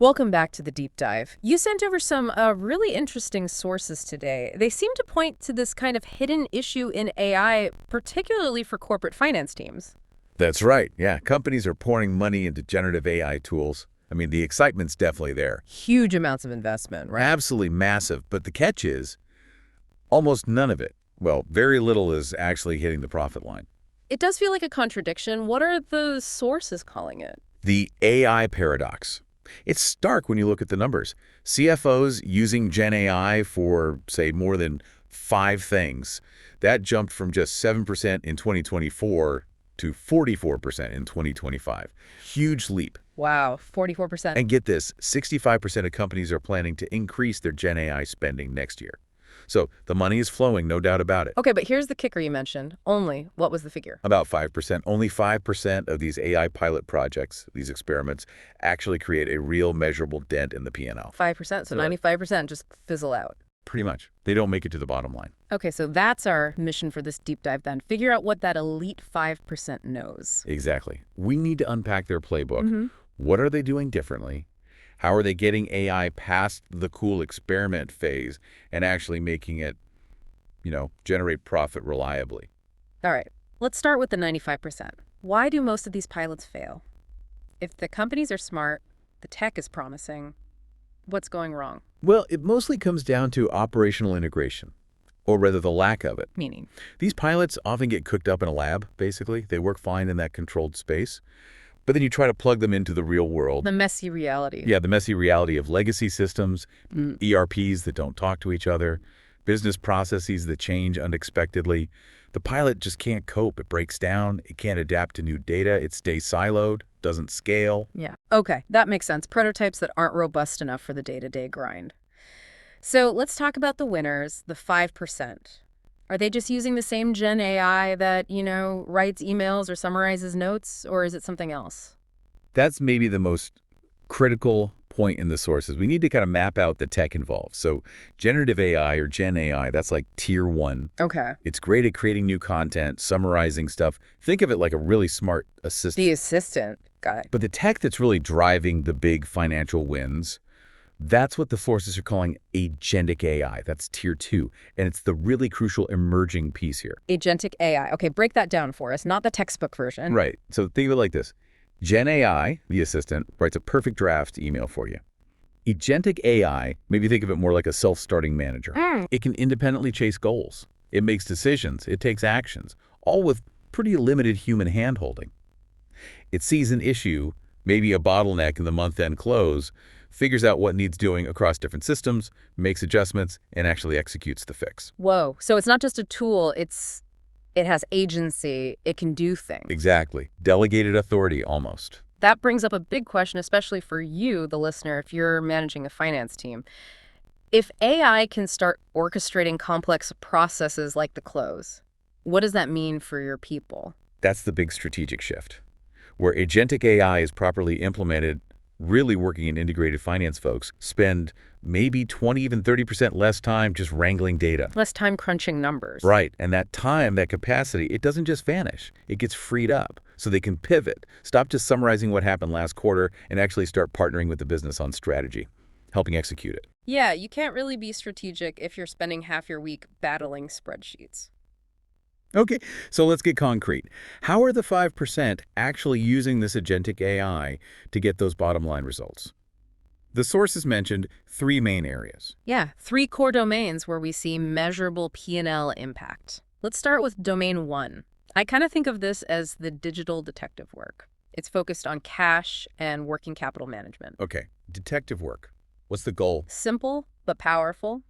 Welcome back to the deep dive. You sent over some really interesting sources today. They seem to point to this kind of hidden issue in AI, particularly for corporate finance teams. That's right. Yeah, companies are pouring money into generative AI tools. I mean, the excitement's definitely there. Huge amounts of investment, right? Absolutely massive, but the catch is almost none of it. Well, very little is actually hitting the profit line. It does feel like a contradiction. What are the sources calling it? The AI paradox. It's stark when you look at the numbers. CFOs using Gen AI for, say, more than 5 things. That jumped from just 7% in 2024 to 44% in 2025. Huge leap. Wow, 44%. And get this, 65% of companies are planning to increase their Gen AI spending next year. So the money is flowing, no doubt about it. Okay, but here's the kicker you mentioned. Only. What was the figure? About 5%. Only 5% of these AI pilot projects, these experiments, actually create a real measurable dent in the P&L. 5%, so 95% just fizzle out. Pretty much. They don't make it to the bottom line. Okay, so that's our mission for this deep dive then. Figure out what that elite 5% knows. Exactly. We need to unpack their playbook. What are they doing differently? How are they getting AI past the cool experiment phase and actually making it, generate profit reliably? All right, let's start with the 95%. Why do most of these pilots fail? If the companies are smart, the tech is promising, what's going wrong? Well, it mostly comes down to operational integration, or rather the lack of it. Meaning? These pilots often get cooked up in a lab, basically. They work fine in that controlled space. But then you try to plug them into the real world. The messy reality. Yeah, the messy reality of legacy systems, ERPs that don't talk to each other, business processes that change unexpectedly. The pilot just can't cope. It breaks down. It can't adapt to new data. It stays siloed, doesn't scale. Yeah. Okay, that makes sense. Prototypes that aren't robust enough for the day-to-day grind. So let's talk about the winners, the 5%. Are they just using the same Gen AI that, writes emails or summarizes notes, or is it something else? That's maybe the most critical point in the sources. We need to kind of map out the tech involved. So generative AI or Gen AI, that's like tier 1. Okay. It's great at creating new content, summarizing stuff. Think of it like a really smart assistant. The assistant. Got it. But the tech that's really driving the big financial wins, that's what the sources are calling agentic AI. That's tier 2. And it's the really crucial emerging piece here. Agentic AI. Okay, break that down for us, not the textbook version. Right. So think of it like this. Gen AI, the assistant, writes a perfect draft email for you. Agentic AI, maybe think of it more like a self-starting manager. It can independently chase goals. It makes decisions. It takes actions, all with pretty limited human hand-holding. It sees an issue, maybe a bottleneck in the month-end close, figures out what needs doing across different systems, makes adjustments, and actually executes the fix. Whoa. So it's not just a tool, it has agency, it can do things. Exactly. Delegated authority, almost. That brings up a big question, especially for you, the listener, if you're managing a finance team. If AI can start orchestrating complex processes like the close, what does that mean for your people? That's the big strategic shift. Where agentic AI is properly implemented, really working in integrated finance folks spend maybe 20, even 30% less time just wrangling data. Less time crunching numbers. Right. And that time, that capacity, it doesn't just vanish. It gets freed up so they can pivot, stop just summarizing what happened last quarter, and actually start partnering with the business on strategy, helping execute it. Yeah, you can't really be strategic if you're spending half your week battling spreadsheets. Okay, so let's get concrete. How are the 5% actually using this agentic AI to get those bottom line results? The sources mentioned 3 main areas. Yeah, 3 core domains where we see measurable P&L impact. Let's start with domain 1. I kind of think of this as the digital detective work. It's focused on cash and working capital management. Okay, detective work. What's the goal? Simple but powerful.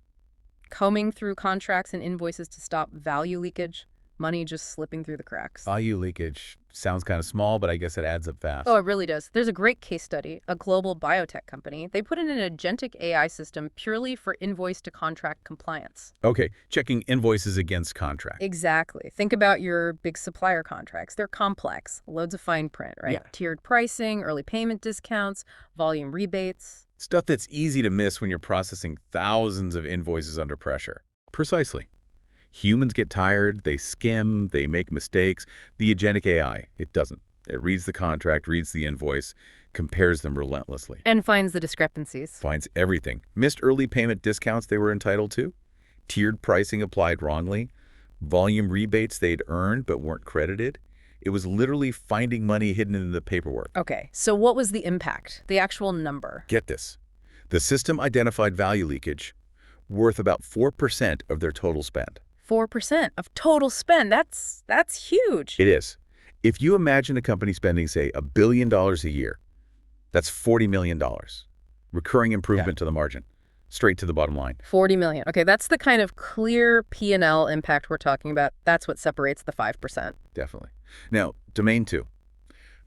Combing through contracts and invoices to stop value leakage. Money just slipping through the cracks. Value leakage sounds kind of small, but I guess it adds up fast. Oh, it really does. There's a great case study, a global biotech company. They put in an agentic AI system purely for invoice-to-contract compliance. Okay, checking invoices against contract. Exactly. Think about your big supplier contracts. They're complex, loads of fine print, right? Yeah. Tiered pricing, early payment discounts, volume rebates. Stuff that's easy to miss when you're processing thousands of invoices under pressure. Precisely. Humans get tired, they skim, they make mistakes. The agentic AI, it doesn't. It reads the contract, reads the invoice, compares them relentlessly, And finds the discrepancies. finds everything. Missed early payment discounts they were entitled to, tiered pricing applied wrongly, volume rebates they'd earned but weren't credited. It was literally finding money hidden in the paperwork. Okay, so what was the impact, the actual number? Get this. The system identified value leakage worth about 4% of their total spend. 4% of total spend. That's huge. It is. If you imagine a company spending, say, $1 billion a year, that's $40 million. Recurring improvement to the margin, straight to the bottom line. 40 million. Okay, that's the kind of clear P&L impact we're talking about. That's what separates the 5%. Definitely. Now, domain 2,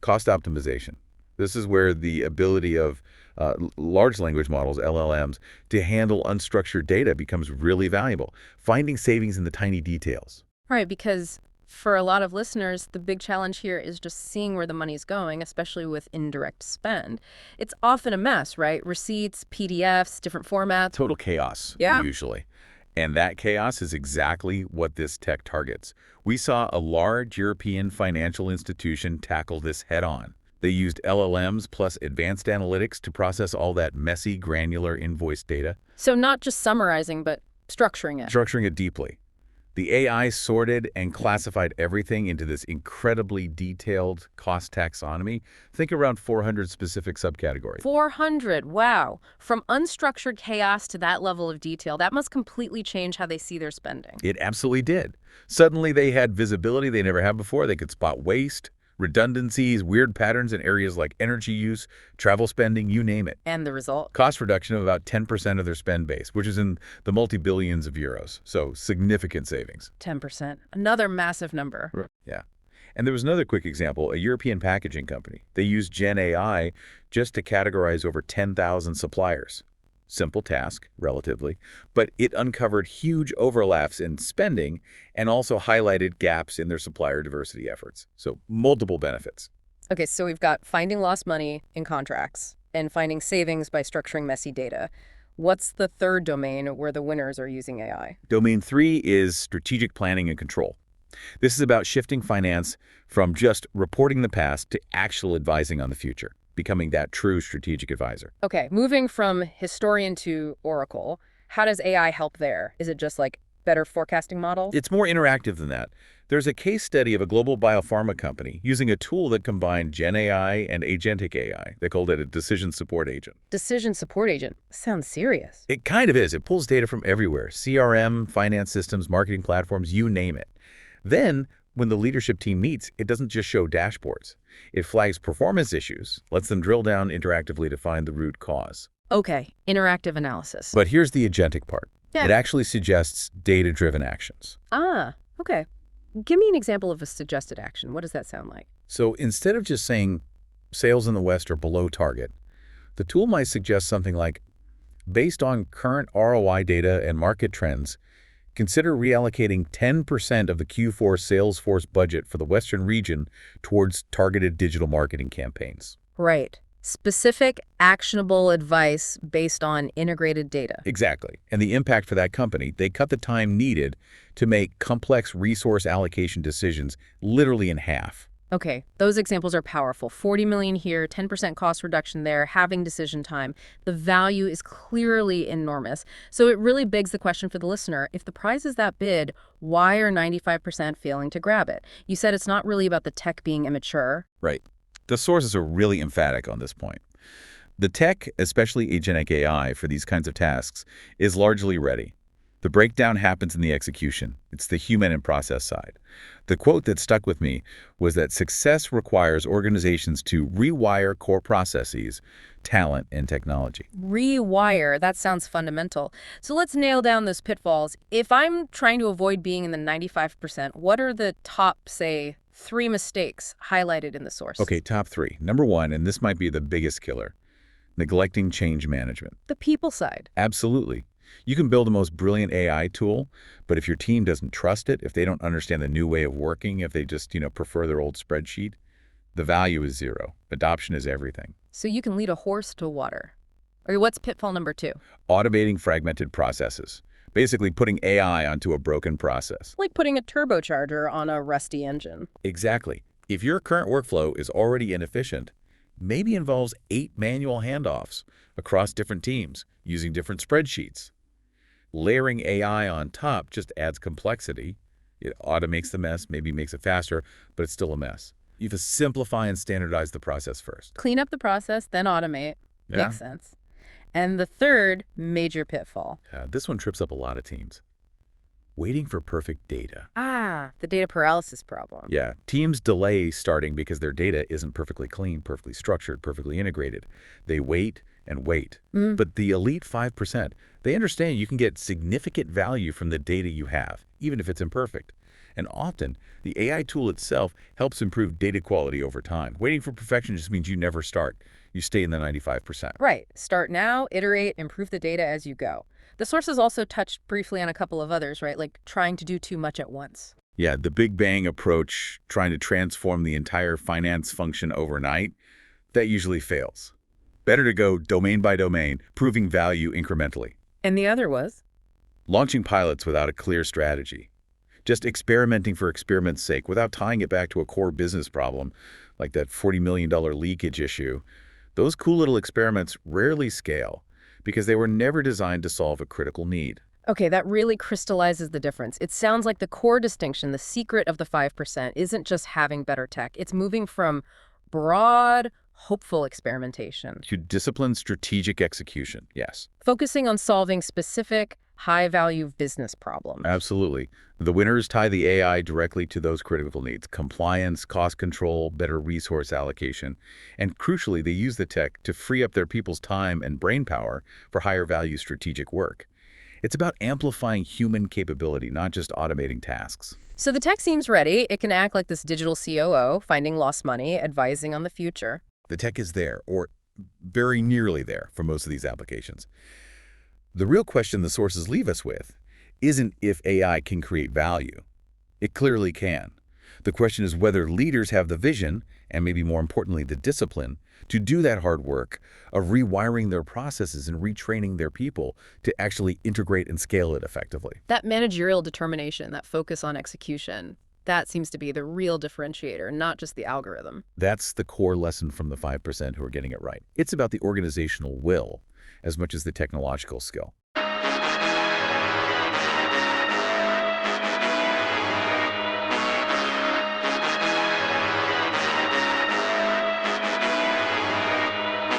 cost optimization. This is where the ability of large language models, LLMs, to handle unstructured data becomes really valuable. Finding savings in the tiny details. Right, because for a lot of listeners, the big challenge here is just seeing where the money's going, especially with indirect spend. It's often a mess, right? Receipts, PDFs, different formats. Total chaos, usually. And that chaos is exactly what this tech targets. We saw a large European financial institution tackle this head-on. They used LLMs plus advanced analytics to process all that messy, granular invoice data. So not just summarizing, but structuring it. Structuring it deeply. The AI sorted and classified everything into this incredibly detailed cost taxonomy. Think around 400 specific subcategories. 400, wow. From unstructured chaos to that level of detail, that must completely change how they see their spending. It absolutely did. Suddenly they had visibility they never had before. They could spot waste, redundancies, weird patterns in areas like energy use, travel spending, you name it. And the result? Cost reduction of about 10% of their spend base, which is in the multi-billions of euros. So significant savings. 10%. Another massive number. Yeah. And there was another quick example, a European packaging company. They used Gen AI just to categorize over 10,000 suppliers. Simple task, relatively, but it uncovered huge overlaps in spending and also highlighted gaps in their supplier diversity efforts. So multiple benefits. Okay, so we've got finding lost money in contracts and finding savings by structuring messy data. What's the third domain where the winners are using AI? Domain 3 is strategic planning and control. This is about shifting finance from just reporting the past to actual advising on the future, becoming that true strategic advisor. Okay, moving from historian to Oracle, how does AI help there? Is it just like better forecasting models? It's more interactive than that. There's a case study of a global biopharma company using a tool that combined Gen AI and agentic AI. They called it a decision support agent. Decision support agent. Sounds serious. It kind of is. It pulls data from everywhere. CRM, finance systems, marketing platforms, you name it. Then, when the leadership team meets, it doesn't just show dashboards. It flags performance issues, lets them drill down interactively to find the root cause. Okay, interactive analysis. But here's the agentic part. Yeah. It actually suggests data-driven actions. Ah, okay. Give me an example of a suggested action. What does that sound like? So instead of just saying sales in the West are below target, the tool might suggest something like, based on current ROI data and market trends, consider reallocating 10% of the Q4 Salesforce budget for the Western region towards targeted digital marketing campaigns. Right. Specific, actionable advice based on integrated data. Exactly. And the impact for that company, they cut the time needed to make complex resource allocation decisions literally in half. Okay, those examples are powerful. 40 million here, 10% cost reduction there, halving decision time. The value is clearly enormous. So it really begs the question for the listener, if the prize is that big, why are 95% failing to grab it? You said it's not really about the tech being immature. Right. The sources are really emphatic on this point. The tech, especially agentic AI for these kinds of tasks, is largely ready. The breakdown happens in the execution. It's the human and process side. The quote that stuck with me was that success requires organizations to rewire core processes, talent, and technology. Rewire, that sounds fundamental. So let's nail down those pitfalls. If I'm trying to avoid being in the 95%, what are the top, say, 3 mistakes highlighted in the source? Okay, top 3. Number 1, and this might be the biggest killer, neglecting change management. The people side. Absolutely. You can build the most brilliant AI tool, but if your team doesn't trust it, if they don't understand the new way of working, if they just, prefer their old spreadsheet, the value is zero. Adoption is everything. So you can lead a horse to water. Or what's pitfall number 2? Automating fragmented processes. Basically putting AI onto a broken process. Like putting a turbocharger on a rusty engine. Exactly. If your current workflow is already inefficient, maybe involves 8 manual handoffs across different teams using different spreadsheets. Layering AI on top just adds complexity. It automates the mess, maybe makes it faster, but it's still a mess. You have to simplify and standardize the process first. Clean up the process, then automate. Yeah? Makes sense. And the third major pitfall. This one trips up a lot of teams. Waiting for perfect data. The data paralysis problem. Yeah, teams delay starting because their data isn't perfectly clean, perfectly structured, perfectly integrated. They wait and wait. But the elite 5%, they understand you can get significant value from the data you have, even if it's imperfect. And often, the AI tool itself helps improve data quality over time. Waiting for perfection just means you never start. You stay in the 95%. Right. Start now, iterate, improve the data as you go. The sources also touched briefly on a couple of others, right? Like trying to do too much at once. Yeah, the Big Bang approach, trying to transform the entire finance function overnight, that usually fails. Better to go domain by domain, proving value incrementally. And the other was? Launching pilots without a clear strategy. Just experimenting for experiment's sake without tying it back to a core business problem, like that $40 million leakage issue. Those cool little experiments rarely scale because they were never designed to solve a critical need. Okay, that really crystallizes the difference. It sounds like the core distinction, the secret of the 5%, isn't just having better tech. It's moving from broad, hopeful experimentation, To disciplined strategic execution, yes. focusing on solving specific, high-value business problems. Absolutely. The winners tie the AI directly to those critical needs: compliance, cost control, better resource allocation. And crucially, they use the tech to free up their people's time and brainpower for higher value strategic work. It's about amplifying human capability, not just automating tasks. So the tech seems ready. It can act like this digital COO, finding lost money, advising on the future. The tech is there, or very nearly there, for most of these applications. The real question the sources leave us with isn't if AI can create value. It clearly can. The question is whether leaders have the vision, and maybe more importantly, the discipline, to do that hard work of rewiring their processes and retraining their people to actually integrate and scale it effectively. That managerial determination, that focus on execution, that seems to be the real differentiator, not just the algorithm. That's the core lesson from the 5% who are getting it right. It's about the organizational will as much as the technological skill.